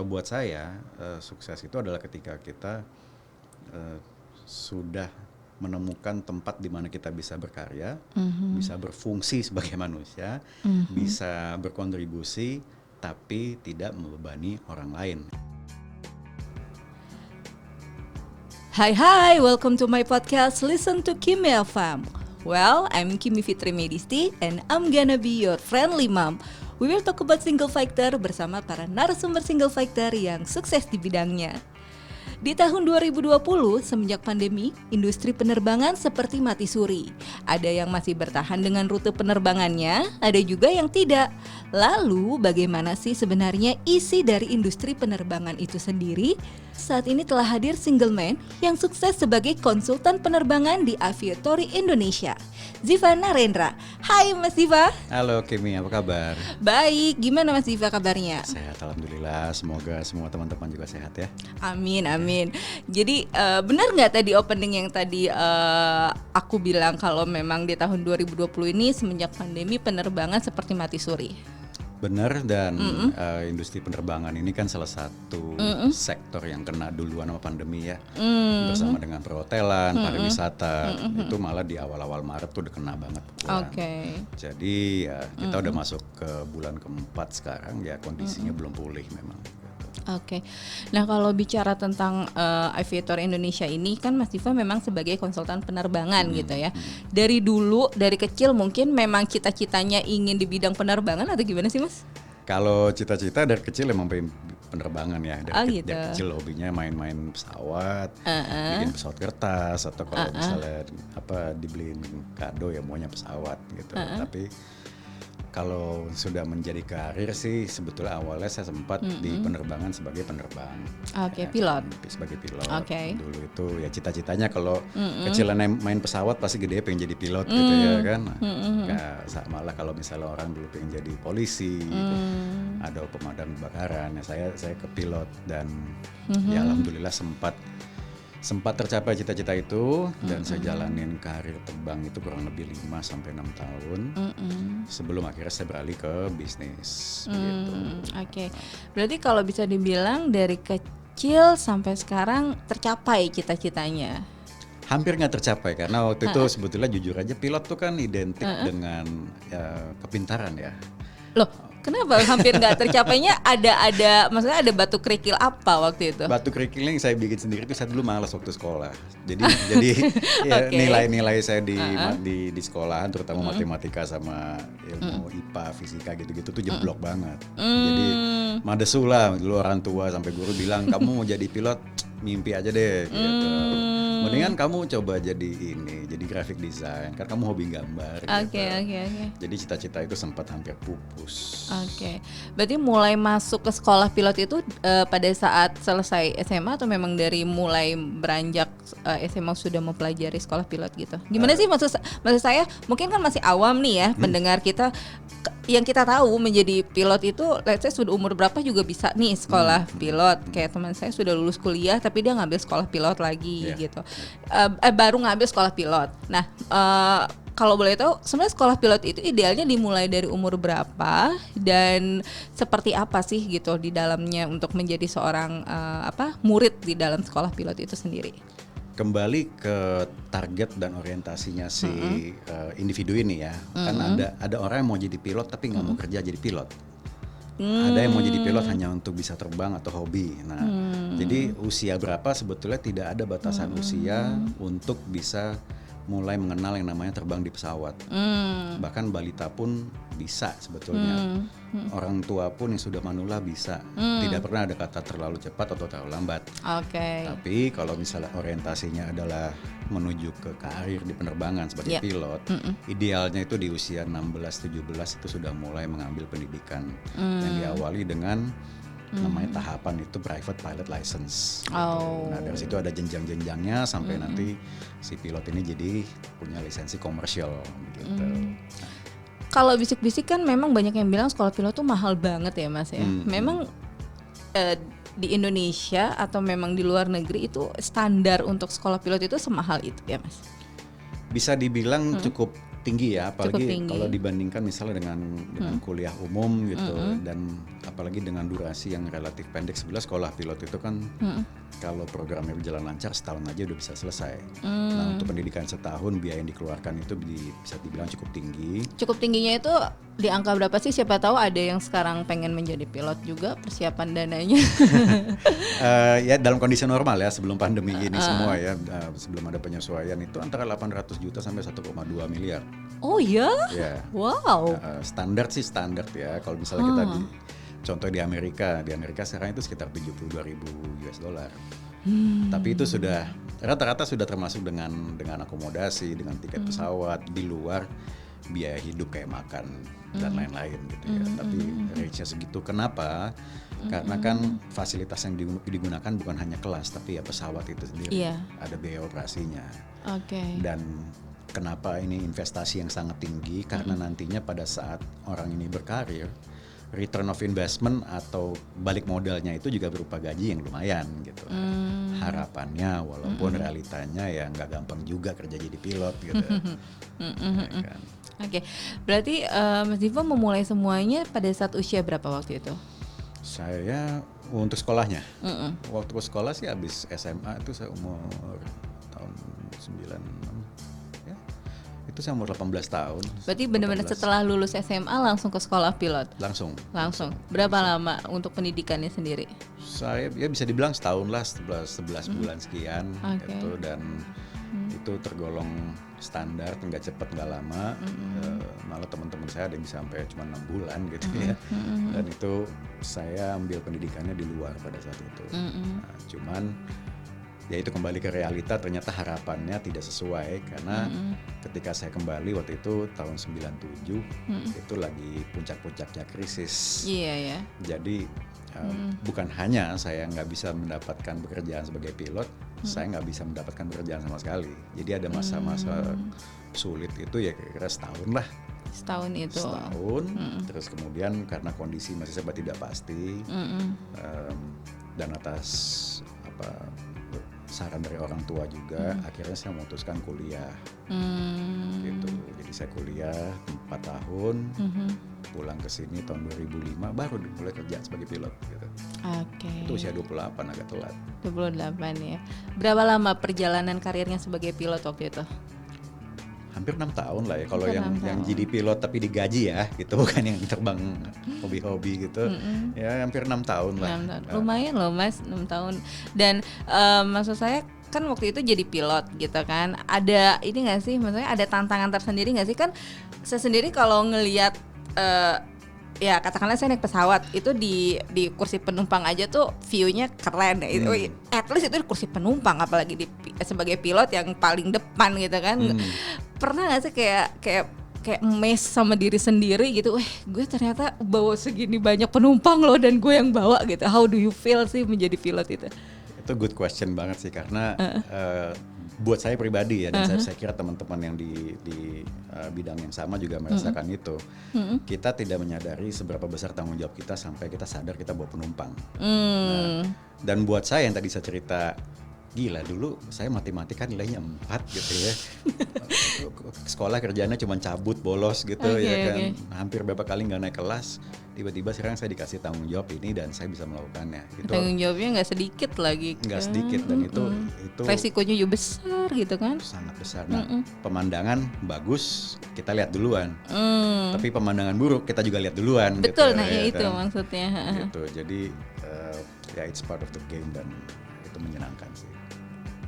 Kalau buat saya sukses itu adalah ketika kita sudah menemukan tempat di mana kita bisa berkarya, bisa berfungsi sebagai manusia, bisa berkontribusi, tapi tidak membebani orang lain. Hai, welcome to my podcast Listen to Kimi FM. Well, I'm Kimi Fitri Medisti and I'm gonna be your friendly mom. We will talk about single fighter bersama para narasumber single fighter yang sukses di bidangnya. Di tahun 2020, semenjak pandemi, industri penerbangan seperti mati suri. Ada yang masih bertahan dengan rute penerbangannya, ada juga yang tidak. Lalu, bagaimana sih sebenarnya isi dari industri penerbangan itu sendiri? Saat ini telah hadir single man yang sukses sebagai konsultan penerbangan di Aviatory Indonesia, Ziva Narendra. Hai Mas Ziva. Halo Kimi, apa kabar? Baik, gimana Mas Ziva kabarnya? Sehat, alhamdulillah. Semoga semua teman-teman juga sehat ya. Amin. Jadi benar nggak tadi opening yang tadi aku bilang kalau memang di tahun 2020 ini semenjak pandemi penerbangan seperti mati suri? Benar, dan industri penerbangan ini kan salah satu sektor yang kena duluan sama pandemi ya. Bersama dengan perhotelan, pariwisata, itu malah di awal-awal Maret tuh udah kena banget. Jadi ya kita udah masuk ke bulan keempat sekarang, ya kondisinya belum pulih memang. Oke. Nah kalau bicara tentang Aviator Indonesia ini kan Mas Ziva memang sebagai konsultan penerbangan gitu ya. Dari dulu, dari kecil mungkin memang cita-citanya ingin di bidang penerbangan atau gimana sih Mas? Kalau cita-cita dari kecil emang pengen penerbangan ya. Dari gitu. kecil hobinya main-main pesawat, bikin pesawat kertas, atau kalau misalnya dibeliin kado ya maunya pesawat gitu. Tapi kalau sudah menjadi karir sih sebetulnya awalnya saya sempat di penerbangan sebagai penerbang. Pilot. Sebagai pilot. Dulu itu ya cita-citanya kalau kecilan main pesawat pasti gede pengen jadi pilot gitu ya kan. Malah kalau misalnya orang dulu pengen jadi polisi, ada pemadam kebakaran, ya saya ke pilot dan ya alhamdulillah sempat tercapai cita-cita itu dan saya jalanin karir terbang itu kurang lebih 5-6 tahun sebelum akhirnya saya beralih ke bisnis gitu. Berarti kalau bisa dibilang dari kecil sampai sekarang tercapai cita-citanya? Hampir nggak tercapai karena waktu itu sebetulnya jujur aja pilot tuh kan identik dengan kepintaran ya. Loh, kenapa hampir nggak tercapainya? Maksudnya ada batu kerikil apa waktu itu? Batu kerikil yang saya bikin sendiri itu saya dulu malas waktu sekolah. Jadi ya, nilai-nilai saya di sekolahan terutama matematika sama ilmu IPA, fisika gitu-gitu tuh jeblok banget. Jadi madesula dulu orang tua sampai guru bilang kamu mau jadi pilot mimpi aja deh gitu. Mendingan kamu coba jadi graphic design kan kamu hobi gambar gitu. Jadi cita-cita itu sempat hampir pupus. Berarti mulai masuk ke sekolah pilot itu pada saat selesai SMA atau memang dari mulai beranjak SMA sudah mempelajari sekolah pilot gitu? Gimana sih maksud saya? Mungkin kan masih awam nih ya pendengar kita. Yang kita tahu menjadi pilot itu let's say sudah umur berapa juga bisa nih sekolah pilot. Kayak teman saya sudah lulus kuliah tapi dia ngambil sekolah pilot lagi gitu. Baru ngambil sekolah pilot. Nah, kalau boleh tahu sebenarnya sekolah pilot itu idealnya dimulai dari umur berapa dan seperti apa sih gitu di dalamnya untuk menjadi seorang murid di dalam sekolah pilot itu sendiri? Kembali ke target dan orientasinya si individu ini ya. Kan ada orang yang mau jadi pilot tapi nggak mau kerja jadi pilot. Ada yang mau jadi pilot hanya untuk bisa terbang atau hobi. Nah, jadi usia berapa sebetulnya tidak ada batasan usia untuk bisa mulai mengenal yang namanya terbang di pesawat. Bahkan balita pun bisa sebetulnya. Orang tua pun yang sudah manula bisa. Tidak pernah ada kata terlalu cepat atau terlalu lambat. Tapi kalau misalnya orientasinya adalah menuju ke karir di penerbangan sebagai pilot, idealnya itu di usia 16-17 itu sudah mulai mengambil pendidikan yang diawali dengan namanya tahapan itu private pilot license. Nah dari situ ada jenjang-jenjangnya sampai nanti si pilot ini jadi punya lisensi komersial gitu. Kalau bisik-bisik kan memang banyak yang bilang sekolah pilot tuh mahal banget ya Mas ya. Memang di Indonesia atau memang di luar negeri itu standar untuk sekolah pilot itu semahal itu ya Mas? Bisa dibilang cukup tinggi ya, Cukup apalagi tinggi. kalau dibandingkan misalnya dengan kuliah umum gitu, dan apalagi dengan durasi yang relatif pendek. Sebelah sekolah pilot itu kan kalau programnya berjalan lancar setahun aja udah bisa selesai. Nah untuk pendidikan setahun biaya yang dikeluarkan itu bisa dibilang cukup tinggi. Cukup tingginya itu di angka berapa sih? Siapa tahu ada yang sekarang pengen menjadi pilot juga, persiapan dananya. Ya dalam kondisi normal ya, sebelum pandemi ini semua ya, sebelum ada penyesuaian itu antara 800 juta sampai 1,2 miliar. Oh ya? Ya. Wow. Standar sih standar ya. Kalau misalnya kita contoh di Amerika sekarang itu sekitar 72.000 US dollar. Tapi itu sudah rata-rata sudah termasuk dengan akomodasi, dengan tiket pesawat, di luar biaya hidup kayak makan dan lain-lain gitu ya. Tapi range-nya segitu. Kenapa? Karena kan fasilitas yang digunakan bukan hanya kelas, tapi ya pesawat itu sendiri. Iya. Ada biaya operasinya. Oke. Dan kenapa ini investasi yang sangat tinggi? Karena nantinya pada saat orang ini berkarir, return of investment atau balik modalnya itu juga berupa gaji yang lumayan gitu. Harapannya, walaupun realitanya ya nggak gampang juga kerja jadi pilot gitu. Ya kan? Oke, berarti Mas Divo memulai semuanya pada saat usia berapa waktu itu? Saya untuk sekolahnya, waktu ke sekolah sih habis SMA itu saya umur tahun 96, ya itu saya umur 18 tahun. Berarti benar-benar 18. setelah lulus SMA langsung ke sekolah pilot? Langsung. Berapa lama untuk pendidikannya sendiri? Saya ya bisa dibilang setahun lah, 11 bulan sekian itu, dan itu tergolong standar, nggak cepat nggak lama. Malah teman-teman saya ada yang bisa sampai cuma 6 bulan gitu ya. Dan itu saya ambil pendidikannya di luar pada saat itu. Nah, cuman ya itu kembali ke realita, ternyata harapannya tidak sesuai karena ketika saya kembali waktu itu tahun 97 itu lagi puncak-puncaknya krisis. Iya ya. Jadi bukan hanya saya nggak bisa mendapatkan pekerjaan sebagai pilot, saya nggak bisa mendapatkan pekerjaan sama sekali. Jadi ada masa-masa sulit itu ya kira-kira setahun lah. Setahun itu. Terus kemudian karena kondisi masih serba tidak pasti, dan atas saran dari orang tua juga, akhirnya saya memutuskan kuliah. Gitu. Jadi saya kuliah 4 tahun, pulang ke sini tahun 2005 baru mulai kerja sebagai pilot gitu. Oke. Itu usia 28, agak telat. 28 ya. Berapa lama perjalanan karirnya sebagai pilot waktu itu? Hampir 6 tahun lah ya, kalau yang jadi pilot tapi digaji ya gitu, bukan yang terbang hobi-hobi gitu. Ya hampir 6 tahun lah. 6 tahun. Lumayan loh Mas, 6 tahun. Dan maksud saya kan waktu itu jadi pilot gitu kan, ada ini nggak sih, maksudnya ada tantangan tersendiri nggak sih? Kan saya sendiri kalau ngelihat ya katakanlah saya naik pesawat itu di kursi penumpang aja tuh view-nya keren ya. At least itu di kursi penumpang, apalagi sebagai pilot yang paling depan gitu kan. Pernah nggak sih kayak mes sama diri sendiri gitu, gue ternyata bawa segini banyak penumpang loh dan gue yang bawa gitu. How do you feel sih menjadi pilot itu? Itu good question banget sih, karena buat saya pribadi ya, dan saya kira teman-teman yang di bidang yang sama juga merasakan itu. Kita tidak menyadari seberapa besar tanggung jawab kita sampai kita sadar kita bawa penumpang. Nah, dan buat saya yang tadi saya cerita, gila dulu saya matematika nilainya 4 gitu ya. Sekolah kerjanya cuma cabut, bolos gitu ya kan. Hampir berapa kali nggak naik kelas. Tiba-tiba sekarang saya dikasih tanggung jawab ini dan saya bisa melakukannya. Itu tanggung jawabnya nggak sedikit lagi. Nggak sedikit, dan itu resikonya juga besar gitu kan. Sangat besar. Nah, pemandangan bagus kita lihat duluan. Tapi pemandangan buruk kita juga lihat duluan. Betul, gitu, nah ya itu kan? maksudnya. Gitu. Jadi ya it's part of the game dan itu menyenangkan sih.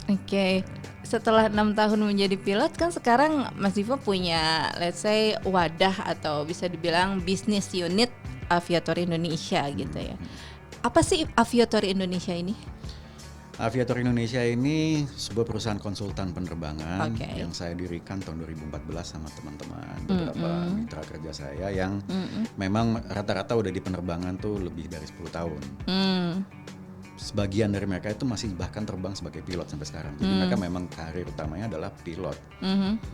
Oke. Setelah 6 tahun menjadi pilot kan sekarang Mas Divo punya let's say wadah atau bisa dibilang bisnis unit Aviatori Indonesia gitu ya. Apa sih Aviatori Indonesia ini? Aviatori Indonesia ini sebuah perusahaan konsultan penerbangan yang saya dirikan tahun 2014 sama teman-teman, beberapa mitra kerja saya yang memang rata-rata udah di penerbangan tuh lebih dari 10 tahun. Sebagian dari mereka itu masih bahkan terbang sebagai pilot sampai sekarang. Jadi mereka memang karir utamanya adalah pilot.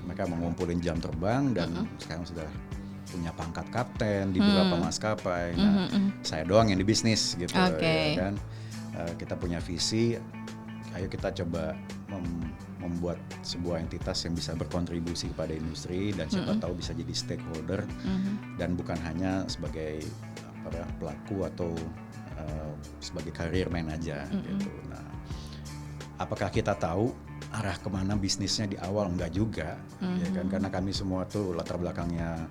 Mereka mengumpulin jam terbang dan sekarang sudah punya pangkat kapten di beberapa maskapai. Nah, saya doang yang di bisnis gitu ya kan. Kita punya visi, ayo kita coba membuat sebuah entitas yang bisa berkontribusi kepada industri dan siapa tahu bisa jadi stakeholder dan bukan hanya sebagai pelaku atau sebagai career man aja gitu. Nah, apakah kita tahu arah kemana bisnisnya di awal? Enggak juga, ya kan, karena kami semua tuh latar belakangnya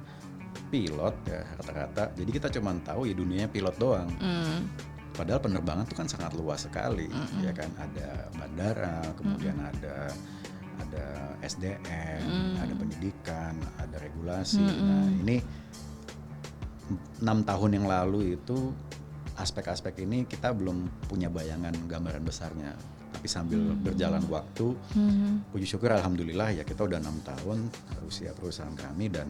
pilot ya rata-rata. Jadi kita cuma tahu ya dunianya pilot doang. Padahal penerbangan tuh kan sangat luas sekali, ya kan, ada bandara, kemudian ada SDM, ada pendidikan, ada regulasi. Nah ini 6 tahun yang lalu itu aspek-aspek ini kita belum punya bayangan gambaran besarnya. Tapi sambil berjalan waktu, puji syukur alhamdulillah ya kita udah 6 tahun usia perusahaan kami dan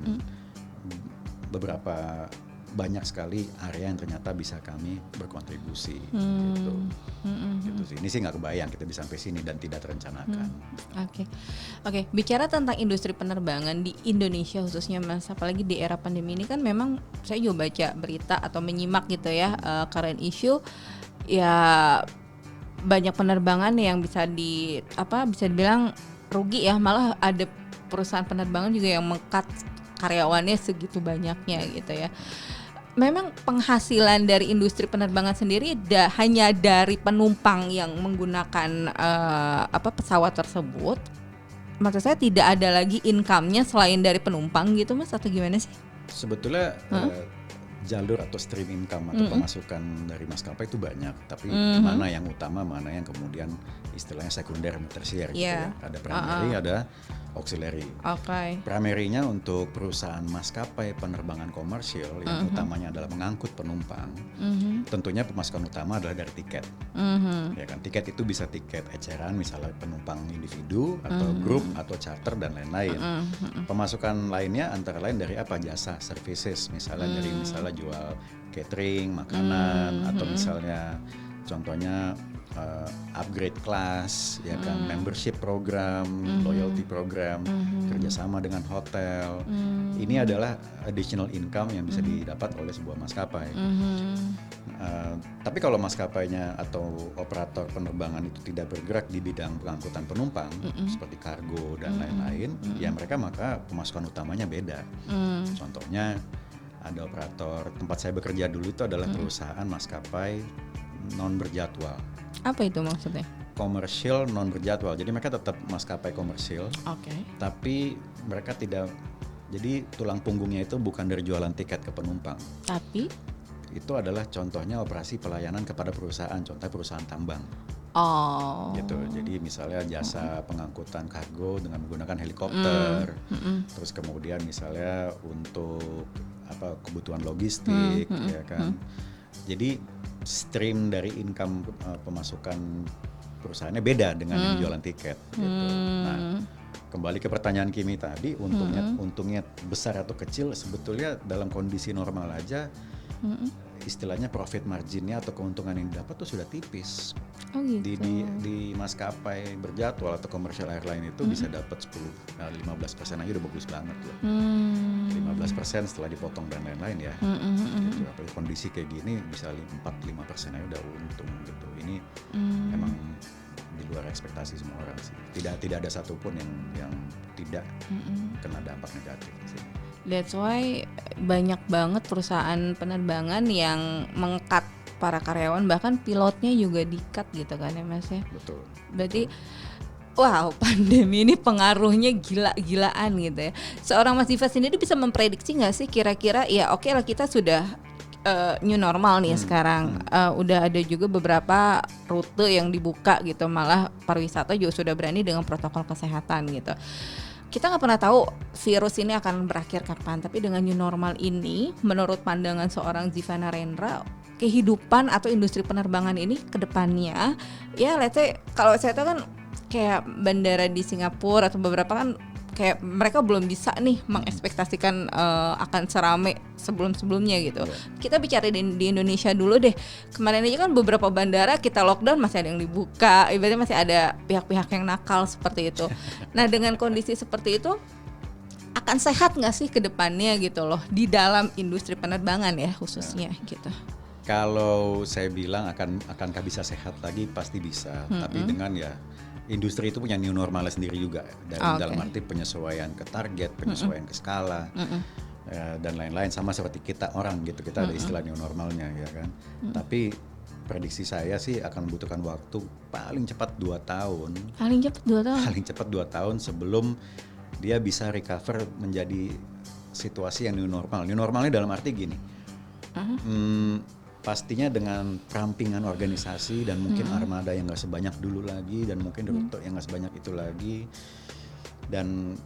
beberapa banyak sekali area yang ternyata bisa kami berkontribusi gitu. Gitu sih. Ini sih nggak kebayang kita bisa sampai sini dan tidak terencanakan. Oke. Bicara tentang industri penerbangan di Indonesia khususnya Mas, apalagi di era pandemi ini kan memang saya juga baca berita atau menyimak gitu ya current issue ya banyak penerbangan yang bisa dibilang rugi ya, malah ada perusahaan penerbangan juga yang meng-cut karyawannya segitu banyaknya gitu ya. Memang penghasilan dari industri penerbangan sendiri hanya dari penumpang yang menggunakan pesawat tersebut. Maksud saya tidak ada lagi income-nya selain dari penumpang gitu Mas, atau gimana sih? Sebetulnya jalur atau stream income atau pemasukan dari maskapai itu banyak, tapi mana yang utama, mana yang kemudian istilahnya sekunder, tersier gitu ya. Ada primary, ada auxiliary. Primary-nya untuk perusahaan maskapai penerbangan komersial yang utamanya adalah mengangkut penumpang. Tentunya pemasukan utama adalah dari tiket. Ya kan, tiket itu bisa tiket eceran misalnya penumpang individu atau grup atau charter dan lain-lain. Pemasukan lainnya antara lain dari jasa services, misalnya dari jual catering, makanan, atau misalnya contohnya upgrade kelas, ya kan, membership program, loyalty program, kerjasama dengan hotel. Ini adalah additional income yang bisa didapat oleh sebuah maskapai. Tapi kalau maskapainya atau operator penerbangan itu tidak bergerak di bidang pengangkutan penumpang, seperti kargo dan lain-lain, ya mereka maka pemasukan utamanya beda. Contohnya ada operator tempat saya bekerja dulu itu adalah perusahaan maskapai non berjadwal. Apa itu maksudnya? Komersial non berjadwal. Jadi mereka tetap maskapai komersial. Tapi mereka tidak. Jadi tulang punggungnya itu bukan dari jualan tiket ke penumpang. Tapi itu adalah contohnya operasi pelayanan kepada perusahaan, contoh perusahaan tambang. Gitu. Jadi misalnya jasa pengangkutan kargo dengan menggunakan helikopter. Terus kemudian misalnya untuk kebutuhan logistik, ya kan. Jadi stream dari income pemasukan perusahaannya beda dengan yang jualan tiket gitu. Nah, kembali ke pertanyaan Kimi tadi, untungnya besar atau kecil, sebetulnya dalam kondisi normal aja istilahnya profit marginnya atau keuntungan yang didapat tuh sudah tipis. Gitu. Di maskapai berjadwal atau commercial airline itu bisa dapat 15% aja udah bagus banget loh. 15% setelah dipotong dan lain-lain ya. Gitu. Apalagi kondisi kayak gini bisa 4-5% aja udah untung gitu. Ini emang di luar ekspektasi semua orang sih. Tidak ada satupun yang tidak kena dampak negatif sih. That's why banyak banget perusahaan penerbangan yang meng-cut para karyawan, bahkan pilotnya juga di-cut gitu kan ya Mas ya. Betul. Berarti wow, pandemi ini pengaruhnya gila-gilaan gitu ya. Seorang Mas Diva sendiri bisa memprediksi nggak sih kira-kira ya oke lah kita sudah new normal nih sekarang, udah ada juga beberapa rute yang dibuka gitu, malah pariwisata juga sudah berani dengan protokol kesehatan gitu. Kita nggak pernah tahu virus ini akan berakhir kapan, tapi dengan new normal ini, menurut pandangan seorang Ziva Narendra, kehidupan atau industri penerbangan ini ke depannya, ya let's say kalau saya tahu kan kayak bandara di Singapura atau beberapa kan kayak mereka belum bisa nih mengekspektasikan akan serame sebelum-sebelumnya gitu. Kita bicara di Indonesia dulu deh. Kemarin aja kan beberapa bandara kita lockdown masih ada yang dibuka, ibaratnya masih ada pihak-pihak yang nakal seperti itu. Nah dengan kondisi seperti itu akan sehat nggak sih ke depannya gitu loh di dalam industri penerbangan ya khususnya gitu. Kalau saya bilang akankah bisa sehat lagi, pasti bisa. Tapi dengan ya industri itu punya new normalnya sendiri juga. Dalam arti penyesuaian ke target, penyesuaian ke skala, dan lain-lain. Sama seperti kita orang gitu, kita ada istilah new normalnya ya kan. Tapi prediksi saya sih akan membutuhkan waktu paling cepat 2 tahun. Paling cepat 2 tahun. Paling cepat 2 tahun sebelum dia bisa recover menjadi situasi yang new normal. New normalnya dalam arti gini. Pastinya dengan perampingan organisasi dan mungkin armada yang nggak sebanyak dulu lagi, dan mungkin rute yang nggak sebanyak itu lagi, dan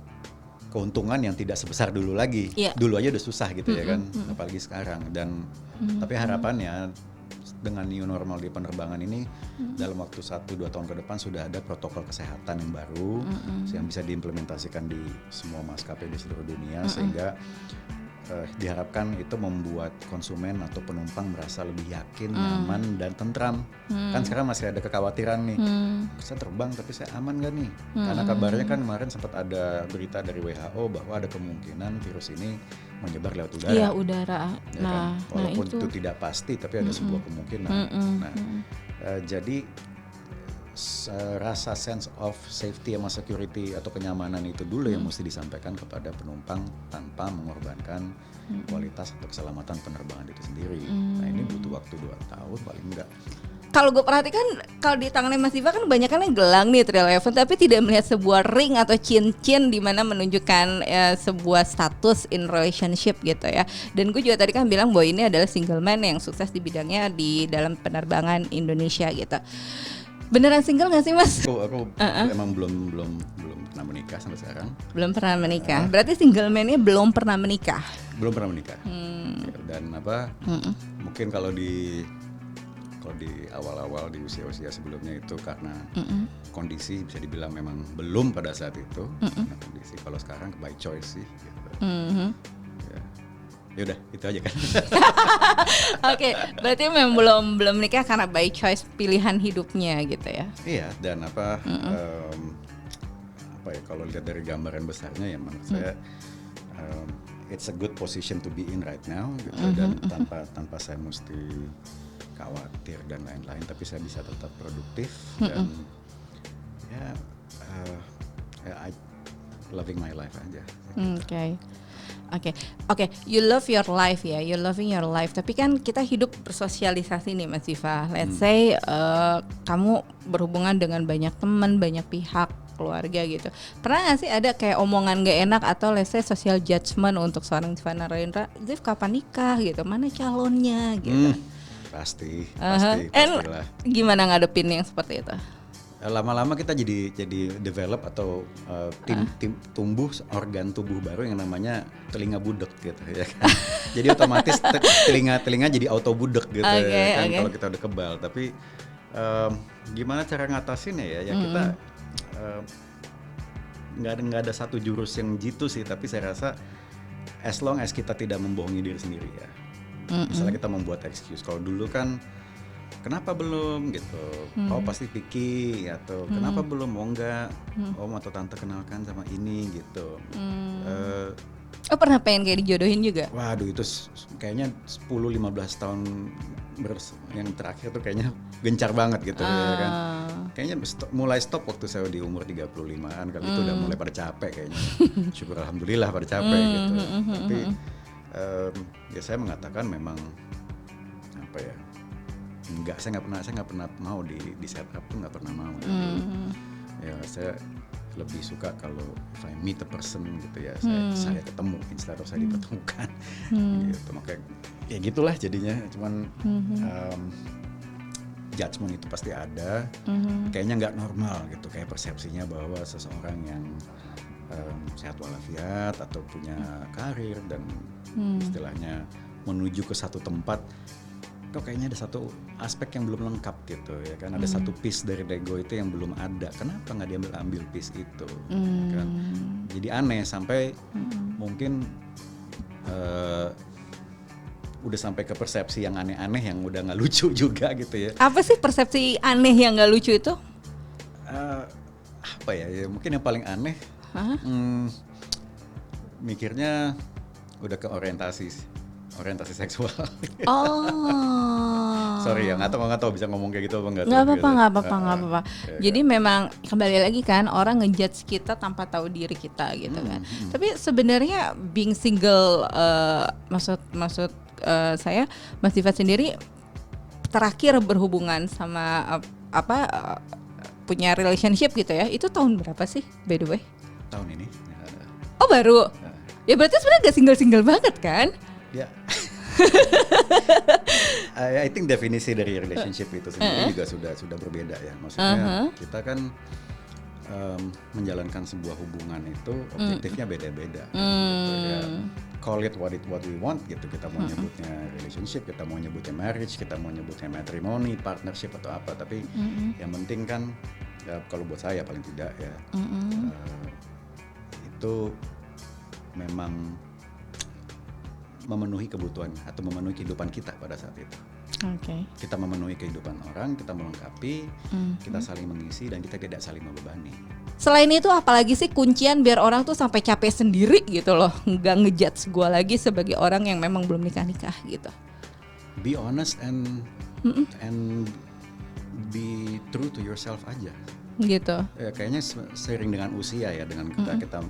keuntungan yang tidak sebesar dulu lagi. Dulu aja udah susah gitu ya kan, apalagi sekarang. Dan tapi harapannya dengan new normal di penerbangan ini dalam waktu 1-2 tahun ke depan sudah ada protokol kesehatan yang baru yang bisa diimplementasikan di semua maskapai di seluruh dunia, sehingga diharapkan itu membuat konsumen atau penumpang merasa lebih yakin, nyaman, dan tentram. Kan sekarang masih ada kekhawatiran nih, saya terbang tapi saya aman gak nih? Karena kabarnya kan kemarin sempat ada berita dari WHO bahwa ada kemungkinan virus ini menyebar lewat udara. Iya, udara. Ya kan? Walaupun itu tidak pasti, tapi ada sebuah kemungkinan. Jadi rasa sense of safety sama security atau kenyamanan itu dulu yang mesti disampaikan kepada penumpang tanpa mengorbankan kualitas atau keselamatan penerbangan itu sendiri. Nah ini butuh waktu 2 tahun paling enggak. Kalau gue perhatikan, kalau di tangannya Mas Diva kan banyak kan yang gelang nih Trail Event, tapi tidak melihat sebuah ring atau cincin di mana menunjukkan sebuah status in relationship gitu ya. Dan gue juga tadi kan bilang bahwa ini adalah single man yang sukses di bidangnya di dalam penerbangan Indonesia gitu. Beneran single gak sih Mas? Aku emang belum pernah menikah sampai sekarang. Belum pernah menikah. Berarti single man-nya belum pernah menikah. Belum pernah menikah. Dan mungkin kalau di awal-awal di usia-usia sebelumnya itu karena kondisi bisa dibilang memang belum pada saat itu. Karena kondisi kalau sekarang by choice sih. Gitu. Ya udah itu aja kan. Oke, berarti memang belum menikah karena by choice, pilihan hidupnya gitu ya. Iya, dan apa ya, kalau lihat dari gambaran besarnya ya menurut saya it's a good position to be in right now gitu. Dan tanpa saya mesti khawatir dan lain-lain, tapi saya bisa tetap produktif dan I loving my life aja. Oke, you love your life ya, you loving your life. Tapi kan kita hidup bersosialisasi nih Mas Diva. Let's say kamu berhubungan dengan banyak teman, banyak pihak, keluarga gitu. Pernah nggak sih ada kayak omongan gak enak atau let's say social judgment untuk seorang Diva Narendra, Div kapan nikah gitu, mana calonnya gitu? Pastilah. Gimana ngadepin yang seperti itu? Lama-lama kita jadi develop atau tim tumbuh organ tubuh baru yang namanya telinga budek gitu ya kan. Jadi otomatis telinga jadi auto budek gitu ya kan kalau kita udah kebal. Tapi gimana cara ngatasinnya ya kita nggak ada satu jurus yang jitu sih, tapi saya rasa as long as kita tidak membohongi diri sendiri ya. Misalnya kita membuat excuse, kalau dulu kan kenapa belum gitu, oh pasti picky atau kenapa belum, mau enggak, om atau tante kenalkan sama ini gitu. Pernah pengen kayak dijodohin juga? Waduh itu kayaknya 10-15 tahun yang terakhir tuh kayaknya gencar banget gitu ya kan. Kayaknya mulai stop waktu saya di umur 35an, kali itu udah mulai pada capek kayaknya. Syukur alhamdulillah pada capek gitu. Tapi ya saya mengatakan memang apa ya, saya nggak pernah mau di setup tuh, nggak pernah mau. Ya saya lebih suka kalau if I meet a person gitu ya, saya ketemu instead of saya dipertemukan. Gitu, makanya ya gitulah jadinya. Cuman judgement itu pasti ada. Kayaknya nggak normal gitu, kayak persepsinya bahwa seseorang yang sehat walafiat atau punya karir dan istilahnya menuju ke satu tempat, kok kayaknya ada satu aspek yang belum lengkap gitu ya kan, ada satu piece dari Lego itu yang belum ada, kenapa nggak diambil piece itu kan? Jadi aneh sampai mungkin udah sampai ke persepsi yang aneh-aneh yang udah nggak lucu juga gitu ya. Apa sih persepsi aneh yang nggak lucu itu? Apa ya mungkin yang paling aneh, mikirnya udah ke orientasi orientasi seksual. Oh. Sorry ya, nggak tahu bisa ngomong kayak gitu apa nggak? Nggak apa-apa, gitu. nggak apa-apa, nggak apa-apa. Ya, Jadi memang kembali lagi kan orang ngejudge kita tanpa tahu diri kita gitu kan. Tapi sebenarnya being single, maksud saya Mas Diva sendiri terakhir berhubungan sama punya relationship gitu ya. Itu tahun berapa sih by the way? tahun ini. Oh baru. Ya berarti sebenarnya gak single-single banget kan? Ya. I think definisi dari relationship itu sendiri juga sudah berbeda ya. Maksudnya kita kan menjalankan sebuah hubungan itu objektifnya beda-beda. Gitu ya. Call it what we want gitu. Kita mau nyebutnya relationship, kita mau nyebutnya marriage, kita mau nyebutnya matrimony, partnership atau apa. Tapi yang penting kan ya, kalau buat saya paling tidak ya itu memang memenuhi kebutuhan atau memenuhi kehidupan kita pada saat itu. Oke. Kita memenuhi kehidupan orang, kita melengkapi, kita saling mengisi dan kita tidak saling membebani. Selain itu apalagi sih kuncian biar orang tuh sampai capek sendiri gitu loh, nggak ngejudge gue lagi sebagai orang yang memang belum nikah gitu. Be honest and be true to yourself aja. Gitu. Ya, kayaknya seiring dengan usia ya, dengan kita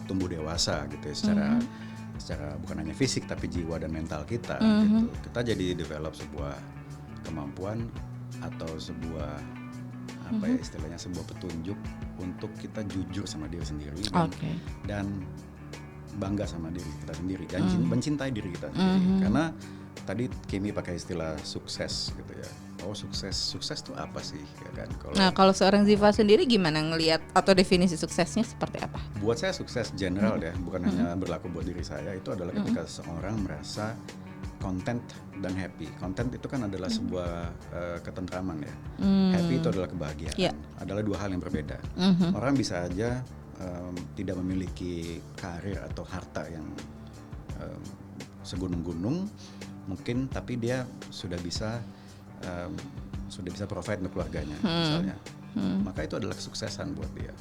tumbuh dewasa gitu ya, secara bukan hanya fisik tapi jiwa dan mental kita gitu. Kita jadi develop sebuah kemampuan atau sebuah apa ya istilahnya, sebuah petunjuk untuk kita jujur sama diri sendiri dan bangga sama diri kita sendiri dan mencintai diri kita sendiri. Karena tadi Kimi pakai istilah sukses gitu ya. Oh sukses tuh apa sih ya kan? Kalau seorang Ziva sendiri gimana ngelihat atau definisi suksesnya seperti apa? Buat saya sukses general ya, bukan hanya berlaku buat diri saya. Itu adalah ketika seorang merasa content dan happy. Content itu kan adalah sebuah ketentraman ya. Happy itu adalah kebahagiaan. Adalah dua hal yang berbeda. Orang bisa aja tidak memiliki karir atau harta yang segunung-gunung mungkin, tapi dia sudah bisa provide untuk keluarganya misalnya. Maka itu adalah kesuksesan buat dia.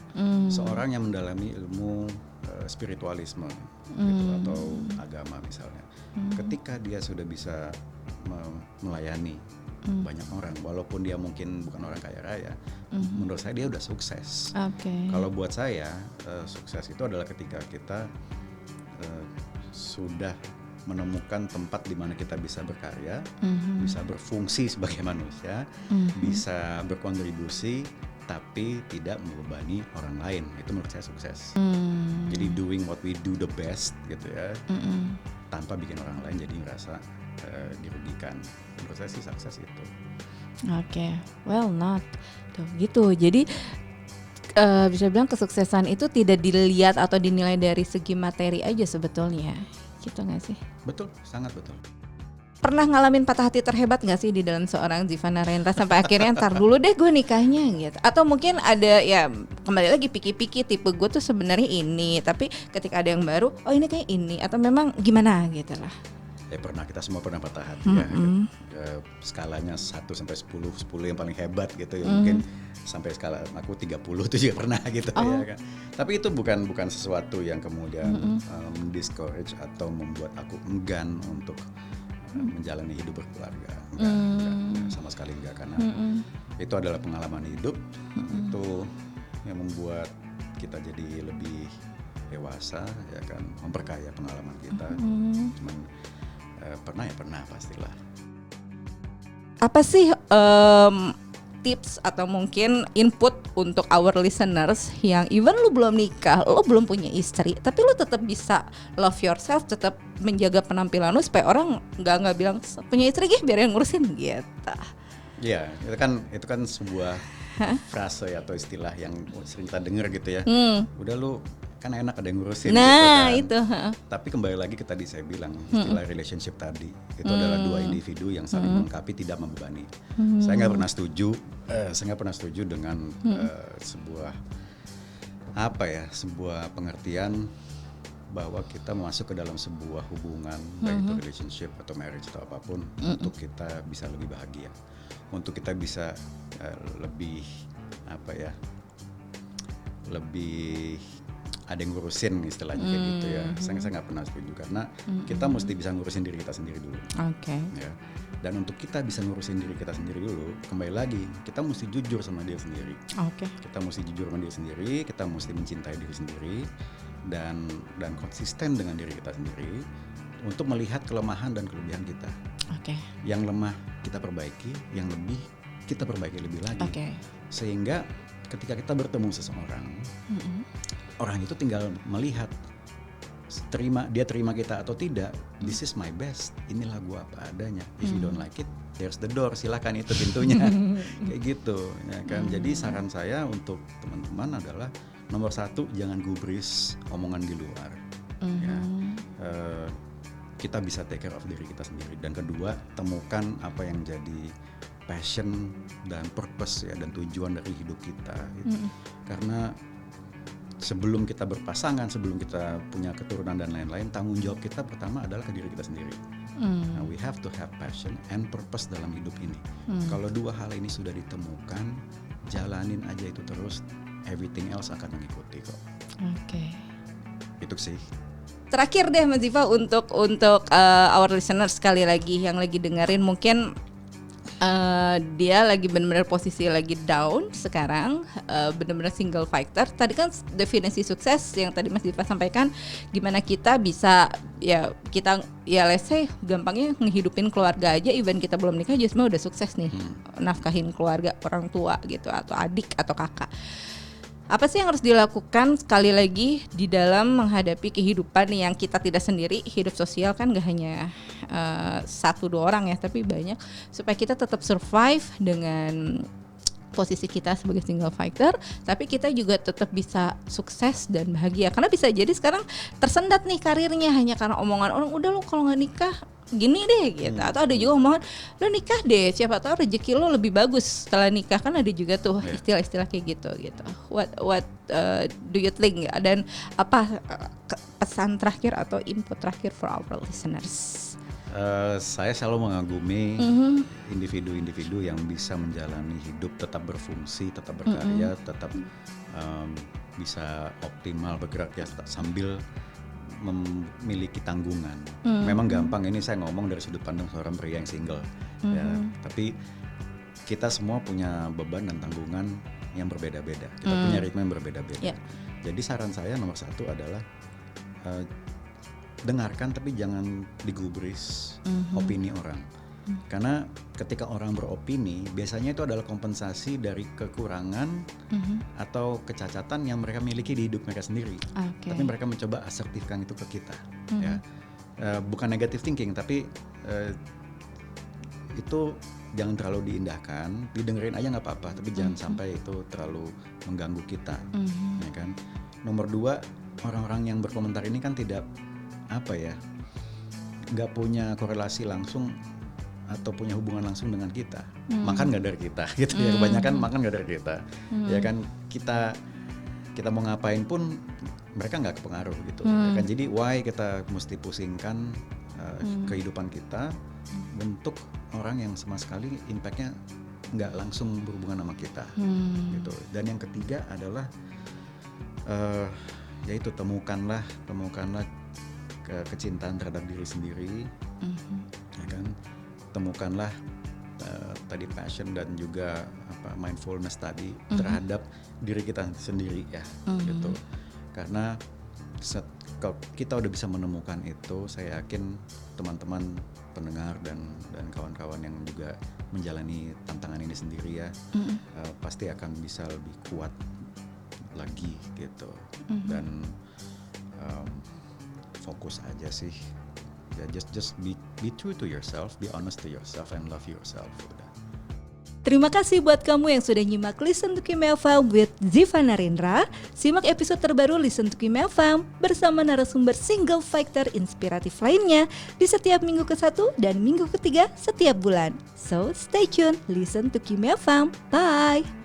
Seorang yang mendalami ilmu spiritualisme gitu, atau agama misalnya. Ketika dia sudah bisa melayani banyak orang, walaupun dia mungkin bukan orang kaya raya, menurut saya dia udah sukses. Kalau buat saya sukses itu adalah ketika kita sudah menemukan tempat di mana kita bisa berkarya, bisa berfungsi sebagai manusia, bisa berkontribusi, tapi tidak membebani orang lain. Itu menurut saya sukses. Jadi doing what we do the best gitu ya, tanpa bikin orang lain jadi ngerasa dirugikan. Menurut saya sih sukses itu. Well not. Tuh gitu. Jadi bisa bilang kesuksesan itu tidak dilihat atau dinilai dari segi materi aja sebetulnya. Gitu gak sih? Betul, sangat betul. Pernah ngalamin patah hati terhebat gak sih di dalam seorang Ziva Narendra sampai akhirnya ntar dulu deh gue nikahnya gitu? Atau mungkin ada ya kembali lagi piki-piki tipe gue tuh sebenarnya ini, tapi ketika ada yang baru, oh ini kayak ini, atau memang gimana gitu lah. Ya pernah, kita semua pernah patah hati ya. Skalanya 1 sampai 10 yang paling hebat gitu ya. Mungkin sampai skala aku 30 itu juga pernah gitu ya kan. Tapi itu bukan sesuatu yang kemudian discourage atau membuat aku enggan untuk menjalani hidup berkeluarga. Enggak, sama sekali enggak, karena itu adalah pengalaman hidup. Itu yang membuat kita jadi lebih dewasa ya kan, memperkaya pengalaman kita. Cuman pernah pastilah. Apa sih tips atau mungkin input untuk our listeners yang even lu belum nikah, lu belum punya istri, tapi lu tetap bisa love yourself, tetap menjaga penampilan lu supaya orang nggak bilang punya istri biar yang ngurusin gitu. Iya, itu kan sebuah frase atau istilah yang sering kita dengar gitu ya. Udah lu kan enak ada yang ngurusin gitu kan. Tapi kembali lagi ke tadi saya bilang istilah relationship tadi itu adalah dua individu yang saling melengkapi, tidak membebani. Saya nggak pernah setuju dengan sebuah pengertian bahwa kita masuk ke dalam sebuah hubungan baik itu relationship atau marriage atau apapun untuk kita bisa lebih bahagia, untuk kita bisa lebih ada yang ngurusin istilahnya kayak gitu ya. Saya nggak pernah setuju karena kita mesti bisa ngurusin diri kita sendiri dulu. Oke. Ya. Dan untuk kita bisa ngurusin diri kita sendiri dulu, kembali lagi kita mesti jujur sama diri sendiri. Oke. Kita mesti jujur sama diri sendiri, kita mesti mencintai diri sendiri dan konsisten dengan diri kita sendiri untuk melihat kelemahan dan kelebihan kita. Oke. Yang lemah kita perbaiki, yang lebih kita perbaiki lebih lagi. Oke. Sehingga ketika kita bertemu seseorang, orang itu tinggal melihat dia terima kita atau tidak. This is my best, inilah gua apa adanya. If you don't like it, there's the door, silakan itu pintunya. Kayak gitu ya kan. Jadi saran saya untuk teman-teman adalah nomor 1, jangan gubris omongan di luar. Ya. Kita bisa take care of diri kita sendiri. Dan kedua, temukan apa yang jadi passion dan purpose ya, dan tujuan dari hidup kita gitu. Karena sebelum kita berpasangan, sebelum kita punya keturunan dan lain-lain, tanggung jawab kita pertama adalah ke diri kita sendiri. Nah, we have to have passion and purpose dalam hidup ini. Kalau 2 hal ini sudah ditemukan, jalanin aja itu terus, everything else akan mengikuti kok. Oke. Itu sih. Terakhir deh Mas Ziva untuk our listeners sekali lagi yang lagi dengerin, mungkin dia lagi benar-benar posisi lagi down sekarang, benar-benar single fighter. Tadi kan definisi sukses yang tadi Mas Ziva sampaikan, gimana kita bisa let's say gampangnya ngehidupin keluarga aja, even kita belum nikah aja sebenarnya udah sukses nih, nafkahin keluarga, orang tua gitu, atau adik atau kakak. Apa sih yang harus dilakukan sekali lagi di dalam menghadapi kehidupan yang kita tidak sendiri? Hidup sosial kan gak hanya 1-2 orang ya, tapi banyak, supaya kita tetap survive dengan posisi kita sebagai single fighter, tapi kita juga tetap bisa sukses dan bahagia. Karena bisa jadi sekarang tersendat nih karirnya hanya karena omongan orang, udah lo kalau nggak nikah gini deh gitu. Atau ada juga omongan, lo nikah deh, siapa tahu rezeki lo lebih bagus setelah nikah. Kan ada juga tuh istilah-istilah kayak gitu. What do you think? Dan apa pesan terakhir atau input terakhir for our listeners? Saya selalu mengagumi individu-individu yang bisa menjalani hidup tetap berfungsi, tetap berkarya, tetap bisa optimal bergerak ya sambil memiliki tanggungan. Memang gampang ini saya ngomong dari sudut pandang seorang pria yang single, ya. Tapi kita semua punya beban dan tanggungan yang berbeda-beda. Kita punya ritme yang berbeda-beda. Yeah. Jadi saran saya nomor 1 adalah dengarkan tapi jangan digubris opini orang. Karena ketika orang beropini, biasanya itu adalah kompensasi dari kekurangan atau kecacatan yang mereka miliki di hidup mereka sendiri. Tapi mereka mencoba asertifkan itu ke kita. Ya. Bukan negative thinking, tapi itu jangan terlalu diindahkan, didengerin aja nggak apa-apa, tapi jangan sampai itu terlalu mengganggu kita. Ya kan? Nomor 2, orang-orang yang berkomentar ini kan tidak nggak punya korelasi langsung atau punya hubungan langsung dengan kita. Makan nggak dari kita gitu ya, kebanyakan makan nggak dari kita. Ya kan, kita mau ngapain pun mereka nggak kepengaruh gitu. Ya kan, jadi why kita mesti pusingkan kehidupan kita untuk orang yang sama sekali impactnya nggak langsung berhubungan sama kita gitu. Dan yang ketiga adalah yaitu temukanlah kecintaan terhadap diri sendiri, ya kan, temukanlah tadi passion dan juga mindfulness tadi terhadap diri kita sendiri ya, gitu. Karena kalau kita udah bisa menemukan itu, saya yakin teman-teman pendengar dan kawan-kawan yang juga menjalani tantangan ini sendiri ya, pasti akan bisa lebih kuat lagi gitu. Dan fokus aja sih ya, just be true to yourself, be honest to yourself and love yourself. Udah. Terima kasih buat kamu yang sudah nyimak Listen to Kim FM with Ziva Narendra. Simak episode terbaru Listen to Kim FM bersama narasumber single fighter inspiratif lainnya di setiap minggu ke-1 dan minggu ke-3 setiap bulan. So stay tune, Listen to Kim FM. Bye.